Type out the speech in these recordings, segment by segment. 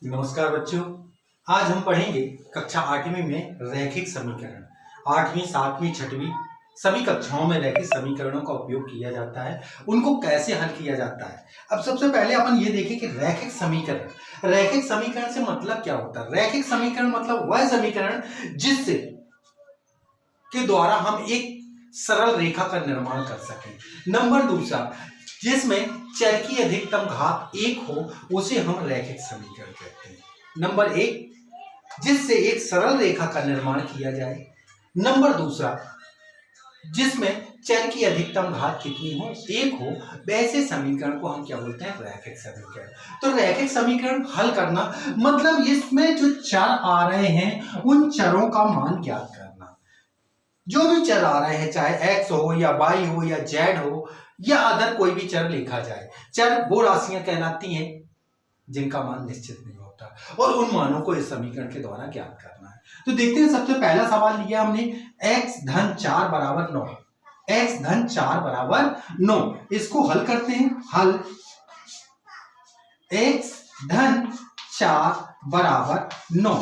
नमस्कार बच्चों। आज हम पढ़ेंगे कक्षा 8वीं में रैखिक समीकरण। 8वीं, 7वीं, 6वीं सभी कक्षाओं में रैखिक समीकरणों का उपयोग किया जाता है। उनको कैसे हल किया जाता है, अब सबसे पहले अपन ये देखें कि रैखिक समीकरण से मतलब क्या होता है। रैखिक समीकरण मतलब वह समीकरण जिससे के द्वारा हम एक सरल रेखा का निर्माण कर सकें। नंबर दूसरा, जिसमें चर की अधिकतम घात 1 हो, उसे हम रैखिक समीकरण कहते हैं। नंबर एक, जिससे एक सरल रेखा का निर्माण किया जाए। नंबर दूसरा, जिसमें चर की अधिकतम घात कितनी हो, 1 हो, वैसे समीकरण को हम क्या बोलते हैं, रैखिक समीकरण। तो रैखिक समीकरण हल करना मतलब इसमें जो चर आ रहे हैं उन चरों का मान ज्ञात करना। जो भी चर आ रहे हैं, चाहे x हो या y हो या z हो या अदर कोई भी चर लिखा जाए, चर वो राशियां कहलाती हैं जिनका मान निश्चित नहीं होता, और उन मानों को इस समीकरण के द्वारा ज्ञात करना है। तो देखते हैं, सबसे पहला सवाल लिया हमने x धन 4 बराबर 9। x धन 4 बराबर 9, इसको हल करते हैं। हल x धन 4 बराबर 9।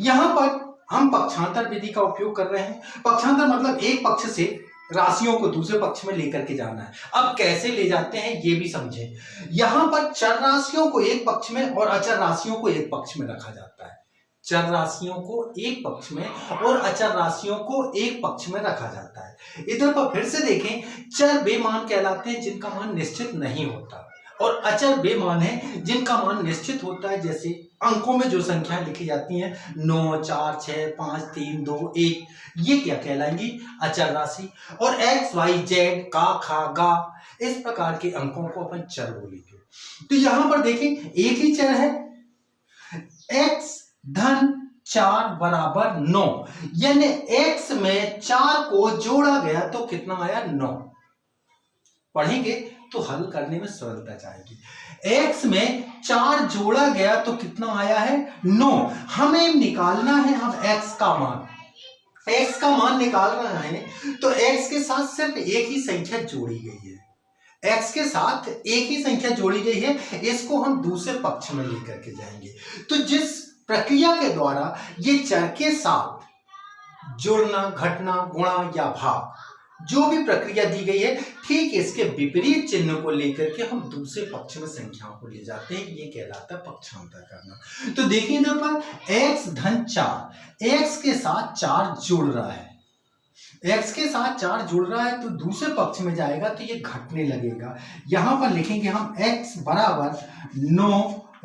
यहां पर हम पक्षांतर विधि का उपयोग कर रहे हैं। पक्षांतर मतलब एक पक्ष से राशियों को दूसरे पक्ष में लेकर के जाना है। अब कैसे ले जाते हैं ये भी समझें। यहां पर चर राशियों को एक पक्ष में और अचर राशियों को एक पक्ष में रखा जाता है। चर राशियों को एक पक्ष में और अचर राशियों को एक पक्ष में रखा जाता है। इधर पर फिर से देखें, चर वे मान कहलाते हैं जिनका मान निश्चित नहीं होता, और अचर वे मान है जिनका मान निश्चित होता है। जैसे अंकों में जो संख्या लिखी जाती हैं 9, 4, 6, 5, 3, 2, 1, ये क्या कहलाएंगी, अचर राशि। और x, y, z, का, खा, गा, इस प्रकार के अंकों को अपन चर बोलेंगे। तो यहां पर देखें, एक ही चर है, x धन 4 बराबर 9, यानी x में 4 को जोड़ा गया तो कितना आया, 9। पढ़ेंगे तो हल करने में सरलता जाएगी। x में 4 जोड़ा गया तो कितना आया है, 9। हमें निकालना है अब x का मान। x का मान निकाल रहा है तो x के साथ सिर्फ एक ही संख्या जोड़ी गई है। x के साथ एक ही संख्या जोड़ी गई है, इसको हम दूसरे पक्ष में लेकर के जाएंगे। तो जिस प्रक्रिया के द्वारा ये चर के साथ जोड़ना, घटना, गुणा या भाग, जो भी प्रक्रिया दी गई है, ठीक इसके विपरीत चिन्ह को लेकर के हम दूसरे पक्ष में संख्याओं को ले जाते हैं। ये कहलाता है पक्षांतर करना। तो देखिए इधर पर x धन 4, x के साथ 4 जुड़ रहा है, x के साथ 4 जुड़ रहा है तो दूसरे पक्ष में जाएगा तो ये घटने लगेगा। यहां पर लिखेंगे हम x बराबर 9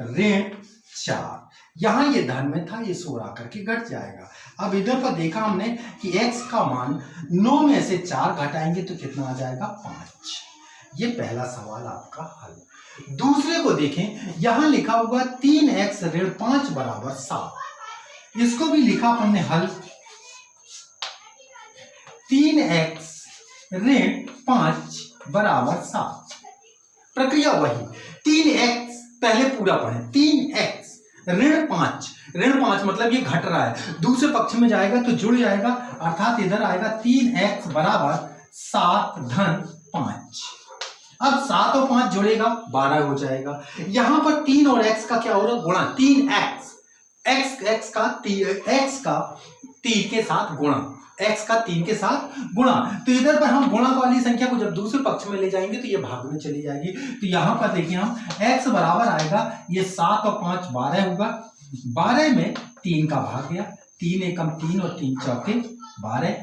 ऋण 4। यहां ये धन में था, ये 16 आकर के घट जाएगा। अब इधर पर देखा हमने कि x का मान 9 में से 4 घटाएंगे तो कितना आ जाएगा, 5। ये पहला सवाल आपका हल। दूसरे को देखें, यहां लिखा हुआ 3x ऋण 5 बराबर 7। इसको भी लिखा हमने हल, 3x ऋण 5 बराबर 7। प्रक्रिया वही, 3x पहले पूरा पढ़ें, 3x ऋण 5 मतलब ये घट रहा है, दूसरे पक्ष में जाएगा तो जुड़ जाएगा, अर्थात इधर आएगा 3x बराबर 7 धन 5। अब 7 और 5 जुड़ेगा 12 हो जाएगा। यहां पर 3 और x का क्या हो रहा है, गुणा। 3x, x का 3 के साथ गुणा, x का 3 के साथ गुणा। तो इधर पर हम गुणा वाली संख्या को जब दूसरे पक्ष में ले जाएंगे तो ये भाग में चली जाएगी। तो यहां पर देखिए हम x बराबर आएगा, ये 7 और 5 12 होगा, 12 में 3 का भाग गया, 3 एकम 3 और 3 चौके 12।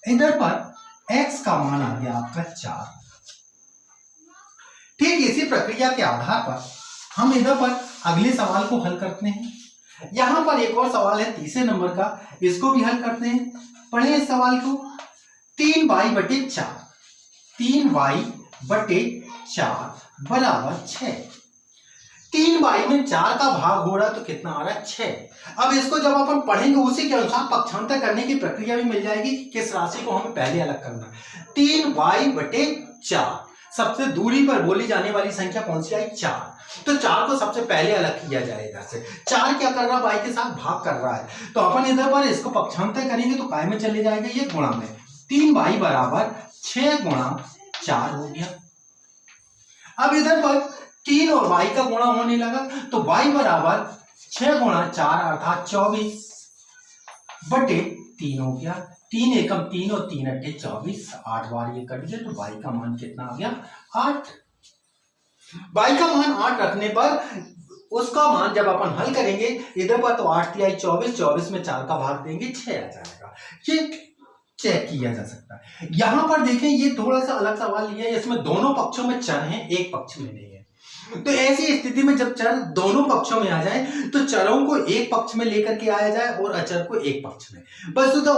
इधर पर x का मान आ गया आपका 4। ठीक इसी प्रक्रिया के आधार पर हम इधर पर अगले सवाल को हल करते हैं। यहां पर एक और सवाल है तीसरे नंबर का, इसको भी हल करते हैं। पढ़े इस सवाल को, 3y बटे 4, 3y बटे 4 बराबर 6। 3y में 4 का भाग हो रहा तो कितना आ रहा है, 6। अब इसको जब अपन पढ़ेंगे उसी के अनुसार पक्षांतर करने की प्रक्रिया भी मिल जाएगी, किस राशि को हमें पहले अलग करना है। 3y बटे 4, सबसे दूरी पर बोली जाने वाली संख्या कौन सी आई, 4। तो 4 को सबसे पहले अलग किया जाए। इधर से 4 क्या कर रहा है, y के साथ भाग कर रहा है, तो अपन इधर पर इसको पक्षांतर करेंगे तो काय में चले जाएगा, ये गुणा में। 3y बराबर 6 गुणा 4 हो गया। अब इधर पर 3 और y का गुणा होने लगा तो y बराबर 6 गुणा 4 अर्थात 24 बटे 3 हो गया। 3 एकम 3 और 3 अट्ठे 24, 8 बार ये कट गया तो y का मान कितना आ गया 8। y का मान 8 रखने पर उसका मान जब अपन हल करेंगे इधर पर तो 8 तिहाई 24, 24 में 4 का भाग देंगे 6 आ जाएगा। ये चेक किया जा सकता है। यहां पर देखें ये थोड़ा सा अलग सवाल लिया है, इसमें दोनों पक्षों में चर हैं, एक पक्ष में नहीं है। तो ऐसी स्थिति में जब चर दोनों पक्षों में आ जाए तो चरों को एक पक्ष में लेकर के आया जाए और अचर को एक पक्ष में। बस तो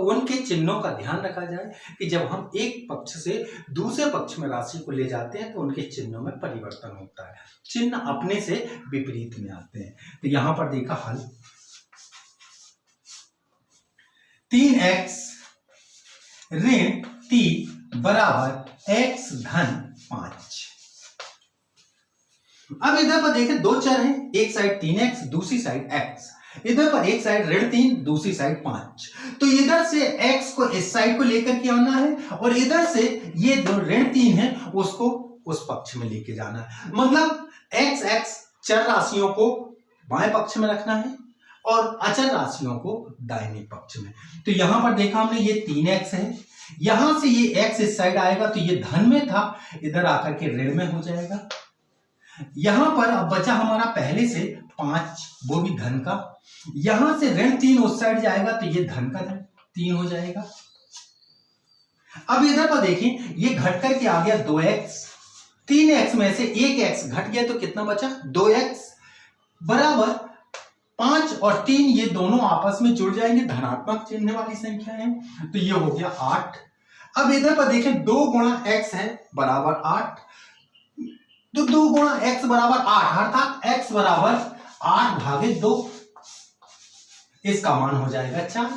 उनके चिन्हों का ध्यान रखा जाए कि जब हम एक पक्ष से दूसरे पक्ष में राशि को ले जाते हैं तो उनके चिन्हों में परिवर्तन होता है, चिन्ह अपने से विपरीत में आते हैं। तो यहां पर देखा हल 3x ऋण 3 बराबर x धन 5। अब इधर पर देखें दो चर हैं, एक साइड 3x दूसरी साइड x। इधर पर एक साइड ऋण 3 दूसरी साइड 5। तो इधर से x को इस साइड को लेकर के आना है और इधर से ये जो ऋण 3 है उसको उस पक्ष में लेके जाना है। मतलब x चर राशियों को बाएं पक्ष में रखना है और अचर राशियों को दाहिने पक्ष में। तो यहां पर देखा हमने ये 3x है, यहां से ये x इस साइड आएगा तो ये धन में था, इधर आकर के ऋण में हो जाएगा। यहां पर अब बचा हमारा पहले से 5, वो भी धन का। यहां से ऋण 3 उस साइड जाएगा तो ये धन का धन 3 हो जाएगा। अब इधर पर देखें ये घट करके आ गया 2x, 3x में से 1x घट गया तो कितना बचा 2x बराबर 5 और 3 ये दोनों आपस में जुड़ जाएंगे, धनात्मक चिन्ह वाली संख्या है तो ये हो गया 8। अब इधर पर देखें 2 गुणा x है बराबर 8, तो 2 गुणा x बराबर 8 अर्थात x बराबर 8 भागे 2, इसका मान हो जाएगा 4।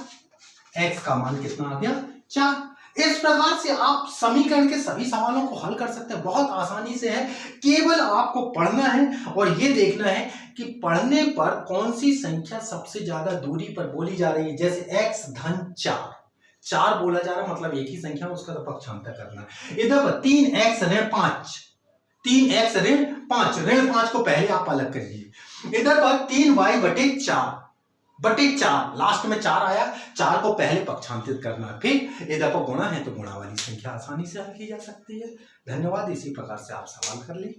x का मान कितना आ गया 4। इस प्रकार से आप समीकरण के सभी सवालों को हल कर सकते हैं, बहुत आसानी से है। केवल आपको पढ़ना है और ये देखना है कि पढ़ने पर कौन सी संख्या सबसे ज्यादा दूरी पर बोली जा रही है। जैसे x धन 4 बोला जा रहा है मतलब एक ही संख्या, उसका तो पक्षांतर करना है। इधर पर 3x ऋण 5, 3x ऋण 5, ऋण 5 को पहले आप अलग करिए। इधर पर 3y बटे 4 लास्ट में 4 आया, 4 को पहले पक्षांतरित करना है। फिर इधर पर गुणा है तो गुणा वाली संख्या आसानी से हल की जा सकती है। धन्यवाद। इसी प्रकार से आप सवाल कर लें।